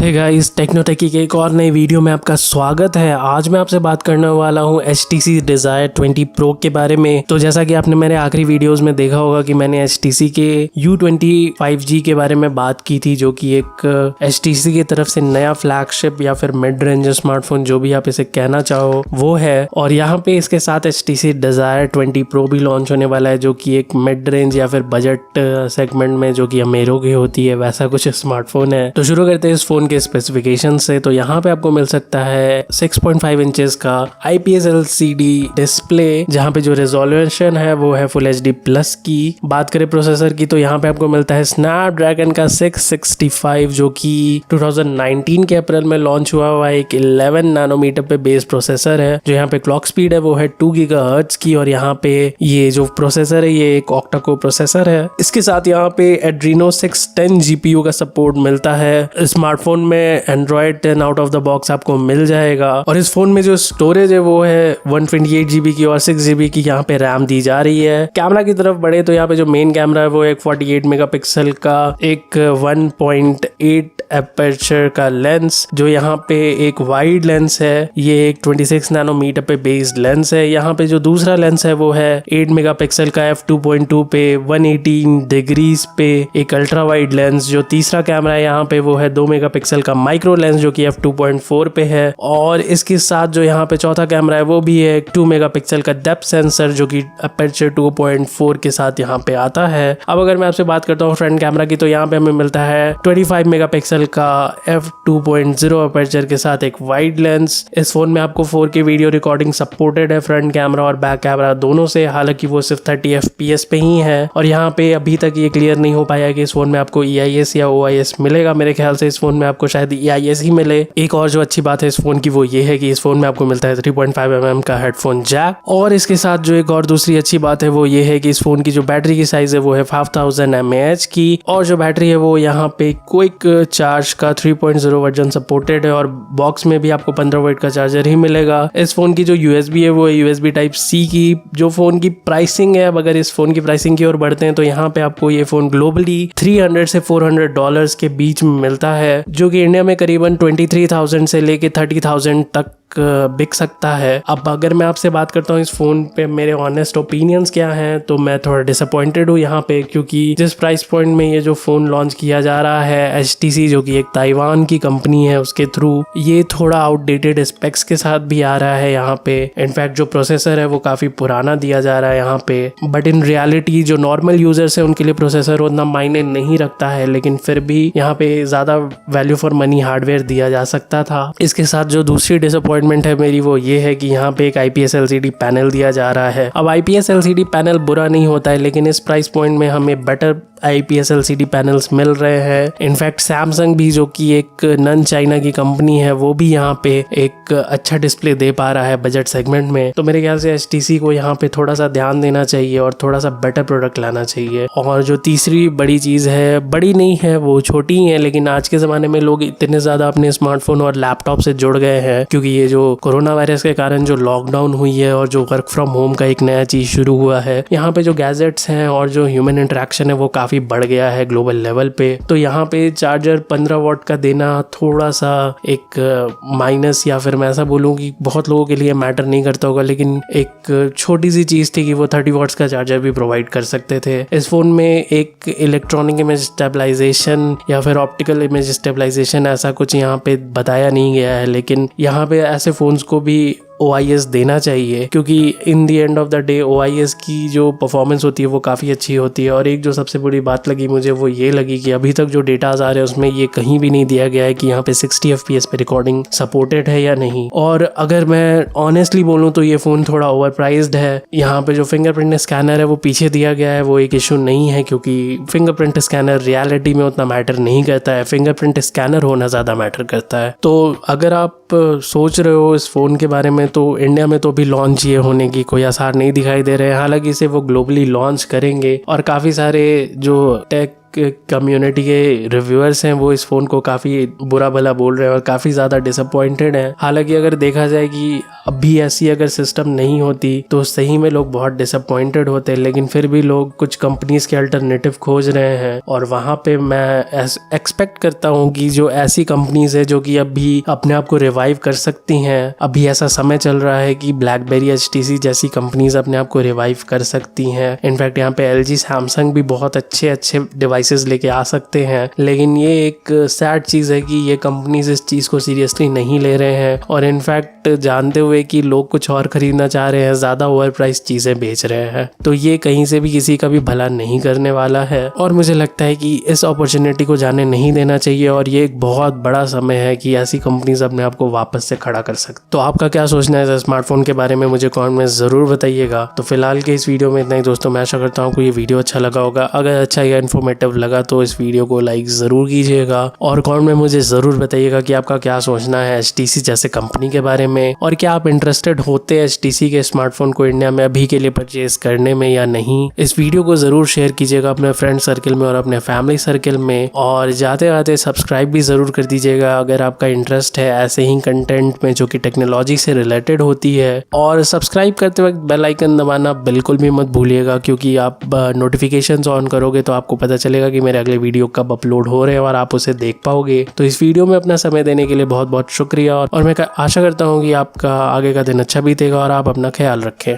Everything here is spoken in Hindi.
हे गाइस, टेक्नोटेकी के एक और नई वीडियो में आपका स्वागत है। आज मैं आपसे बात करने वाला हूँ HTC Desire 20 Pro के बारे में। तो जैसा कि आपने मेरे आखिरी वीडियोस में देखा होगा कि मैंने HTC के U20 5G के बारे में बात की थी, जो कि एक HTC की तरफ से नया फ्लैगशिप या फिर मिड रेंज स्मार्टफोन, जो भी आप इसे कहना चाहो, वो है। और यहाँ पे इसके साथ HTC Desire 20 Pro भी लॉन्च होने वाला है, जो कि एक मिड रेंज या फिर बजट सेगमेंट में, जो कि अमेरों की होती है, वैसा कुछ स्मार्टफोन है। तो शुरू करते हैं इस फोन के स्पेसिफिकेशन से। तो यहाँ पे आपको मिल सकता है 6.5 इंचेस का IPS LCD डिस्प्ले, जहाँ पे जो रेजोल्यूशन है वो है फुल HD प्लस की। बात करें प्रोसेसर की, तो यहाँ पे आपको मिलता है स्नैपड्रैगन का 665, जो कि 2019 के अप्रैल में लॉन्च हुआ एक 11 नैनोमीटर पे बेस प्रोसेसर है। जो यहाँ पे क्लॉक स्पीड है वो है 2 GHz की, और यहाँ पे ये जो प्रोसेसर है ये एक ऑक्टा कोर प्रोसेसर है। इसके साथ यहाँ पे Adreno 610 GPU का सपोर्ट मिलता है। स्मार्टफोन में Android 10 out of the box आपको मिल जाएगा। और इस फोन में जो स्टोरेज है वो है 128 GB की और 6 GB की यहाँ पे रैम दी जा रही है। कैमरा की तरफ बढ़े तो यहाँ पे जो मेन कैमरा है वो एक 48 मेगापिक्सल का एक 1.8 एपर्चर का लेंस, जो यहाँ पे एक वाइड लेंस है। ये एक 26 नैनोमीटर पे बेस्ड लेंस है। यहाँ पे जो दूसरा लेंस है वो है 8 मेगापिक्सल का f2.2 पे 118 डिग्रीज पे एक अल्ट्रा वाइड लेंस। जो तीसरा कैमरा है यहाँ पे वो है 2 मेगापिक्सल का माइक्रो लेंस, जो कि f2.4 पे है। और इसके साथ जो यहाँ पे चौथा कैमरा है वो भी है 2 मेगापिक्सल का डेप्थ सेंसर, जो कि अपर्चर 2.4 के साथ यहाँ पे आता है। अब अगर मैं आपसे बात करता हूँ फ्रंट कैमरा की, तो यहाँ पे हमें मिलता है 25 मेगापिक्सल का f2.0 अपर्चर के साथ एक वाइड लेंस। इस फोन में आपको 4K वीडियो रिकॉर्डिंग सपोर्टेड है फ्रंट कैमरा और बैक कैमरा दोनों से, हालांकि वो सिर्फ 30 FPS पे ही है। और यहाँ पे अभी तक ये क्लियर नहीं हो पाया कि इस फोन में आपको EIS या OIS मिलेगा। मेरे ख्याल से इस फोन में आपको शायद EIS ही मिले। एक और जो अच्छी बात है इस फोन की वो ये है कि इस फोन में आपको मिलता है 3.5 mm का हेडफोन जैक। और इसके साथ जो एक और दूसरी अच्छी बात है वो ये है कि इस फोन की जो बैटरी की साइज है वो है 5000 mAh की, और जो बैटरी है वो यहाँ पे क्विक चार्ज का 3.0 वर्जन सपोर्टेड है। और बॉक्स में भी आपको 15 वोल्ट का चार्जर ही मिलेगा। इस फोन की जो USB है वो है USB Type-C की। जो फोन की प्राइसिंग है, अब अगर इस फोन की प्राइसिंग की ओर बढ़ते हैं तो यहाँ पे आपको ये फोन ग्लोबली $300 से $400 के बीच में मिलता है, जो कि इंडिया में करीबन 23,000 से लेके 30,000 तक बिक सकता है। अब अगर मैं आपसे बात करता हूँ इस फोन पे मेरे ऑनेस्ट ओपिनियंस क्या हैं, तो मैं थोड़ा डिसअपॉइंटेड हूँ यहाँ पे, क्योंकि जिस प्राइस पॉइंट में ये जो फोन लॉन्च किया जा रहा है HTC, जो कि एक ताइवान की कंपनी है, उसके थ्रू ये थोड़ा आउटडेटेड स्पेक्स के साथ भी आ रहा है यहाँ पे। इनफैक्ट जो प्रोसेसर है वो काफी पुराना दिया जा रहा है यहाँ पे, बट इन रियलिटी जो नॉर्मल यूजर्स है उनके लिए प्रोसेसर उतना मायने नहीं रखता है। लेकिन फिर भी यहाँ पे ज्यादा वैल्यू फॉर मनी हार्डवेयर दिया जा सकता था। इसके साथ जो दूसरी डिसअपॉइंटमेंट है मेरी वो ये है कि यहाँ पे एक IPS LCD पैनल दिया जा रहा है। अब IPS LCD पैनल बुरा नहीं होता है, लेकिन इस प्राइस पॉइंट में हमें बेटर IPS LCD पैनल्स मिल रहे हैं। इनफैक्ट सैमसंग भी, जो कि एक नन चाइना की कंपनी है, वो भी यहाँ पे एक अच्छा डिस्प्ले दे पा रहा है बजट सेगमेंट में। तो मेरे ख्याल से HTC को यहाँ पे थोड़ा सा ध्यान देना चाहिए और थोड़ा सा बेटर प्रोडक्ट लाना चाहिए। और जो तीसरी बड़ी चीज़ है, बड़ी नहीं है, वो छोटी ही है, लेकिन आज के ज़माने में लोग इतने ज़्यादा अपने स्मार्टफोन और लैपटॉप से जुड़ गए हैं, क्योंकि ये जो कोरोना वायरस के कारण जो लॉकडाउन हुई है और जो वर्क फ्रॉम होम का एक नया चीज़ शुरू हुआ है, यहाँ पे जो गैजेट्स हैं और जो ह्यूमन इंटरेक्शन है वो काफ़ी बढ़ गया है ग्लोबल लेवल पे। तो यहाँ पे चार्जर 15 वॉट का देना थोड़ा सा एक माइनस, या फिर मैं ऐसा बोलूँ कि बहुत लोगों के लिए मैटर नहीं करता होगा, लेकिन एक छोटी सी चीज़ थी कि वो 30 वॉट्स का चार्जर भी प्रोवाइड कर सकते थे। इस फोन में एक इलेक्ट्रॉनिक इमेज स्टेबलाइजेशन या फिर ऑप्टिकल इमेज स्टेबलाइजेशन ऐसा कुछ यहाँ पे बताया नहीं गया है, लेकिन यहाँ पे ऐसे फोन्स को भी OIS देना चाहिए, क्योंकि in the end of the day OIS की जो परफॉर्मेंस होती है वो काफ़ी अच्छी होती है। और एक जो सबसे बड़ी बात लगी मुझे वो ये लगी कि अभी तक जो डेटाज आ रहे हैं उसमें ये कहीं भी नहीं दिया गया है कि यहाँ पे 60 FPS पे रिकॉर्डिंग सपोर्टेड है या नहीं। और अगर मैं ऑनेस्टली बोलूँ तो ये फ़ोन थोड़ा ओवर प्राइज्ड है। यहाँ पे जो फिंगरप्रिंट स्कैनर है वो पीछे दिया गया है, वो एक इशू नहीं है, क्योंकि फिंगरप्रिंट स्कैनर रियलिटी में उतना मैटर नहीं करता है, फिंगरप्रिंट स्कैनर होना ज़्यादा मैटर करता है। तो अगर आप सोच रहे हो इस फ़ोन के बारे में, तो इंडिया में तो अभी लॉन्च ये होने की कोई आसार नहीं दिखाई दे रहे हैं। हालांकि इसे वो ग्लोबली लॉन्च करेंगे और काफ़ी सारे जो टेक कम्युनिटी के रिव्यूअर्स हैं वो इस फ़ोन को काफ़ी बुरा भला बोल रहे हैं और काफ़ी ज़्यादा डिसअपॉइंटेड हैं। हालांकि अगर देखा जाए कि अभी ऐसी अगर सिस्टम नहीं होती तो सही में लोग बहुत डिसअपॉइंटेड होते, लेकिन फिर भी लोग कुछ कंपनीज के अल्टरनेटिव खोज रहे हैं। और वहाँ पे मैं एक्सपेक्ट करता हूँ कि जो ऐसी कंपनीज है जो कि अभी अपने आप को रिवाइव कर सकती हैं, अभी ऐसा समय चल रहा है कि ब्लैकबेरी HTC जैसी कंपनीज अपने आप को रिवाइव कर सकती हैं। इनफैक्ट यहाँ पे LG सैमसंग भी बहुत अच्छे डिवाइसेस लेके आ सकते हैं, लेकिन ये एक सैड चीज़ है कि ये कंपनीज इस चीज़ को सीरियसली नहीं ले रहे हैं और इनफैक्ट जानते हुए कि लोग कुछ और खरीदना चाह रहे हैं, ज़्यादा ओवर प्राइस चीज़ें बेच रहे हैं। तो ये कहीं से भी किसी का भी भला नहीं करने वाला है और मुझे लगता है कि इस अपॉर्चुनिटी को जाने नहीं देना चाहिए और ये एक बहुत बड़ा समय है कि ऐसी कंपनीज अपने आप को वापस से खड़ा कर सकते। तो आपका क्या सोचना है इस स्मार्टफोन के बारे में, मुझे कमेंट में ज़रूर बताइएगा। तो फिलहाल के इस वीडियो में इतना ही दोस्तों। मैं आशा करता हूँ कि ये वीडियो अच्छा लगा होगा। अगर अच्छा या इन्फॉर्मेटिव लगा तो इस वीडियो को लाइक ज़रूर कीजिएगा और कमेंट में मुझे ज़रूर बताइएगा कि आपका क्या सोचना है HTC जैसे कंपनी के बारे में, और क्या आप इंटरेस्टेड होते हैं HTC के स्मार्टफोन को इंडिया में अभी के लिए परचेज करने में या नहीं। इस वीडियो को ज़रूर शेयर कीजिएगा अपने फ्रेंड सर्कल में और अपने फैमिली सर्कल में, और जाते जाते सब्सक्राइब भी ज़रूर कर दीजिएगा अगर आपका इंटरेस्ट है ऐसे ही कंटेंट में जो कि टेक्नोलॉजी से रिलेटेड होती है। और सब्सक्राइब करते वक्त बेल आइकन दबाना बिल्कुल भी मत भूलिएगा, क्योंकि आप नोटिफिकेशंस ऑन करोगे तो आपको पता चलेगा कि मेरे अगले वीडियो कब अपलोड हो रहे हैं और आप उसे देख पाओगे। तो इस वीडियो में अपना समय देने के लिए बहुत बहुत शुक्रिया और मैं आशा करता हूँ कि आपका आगे का दिन अच्छा बीतेगा और आप अपना ख्याल रखें।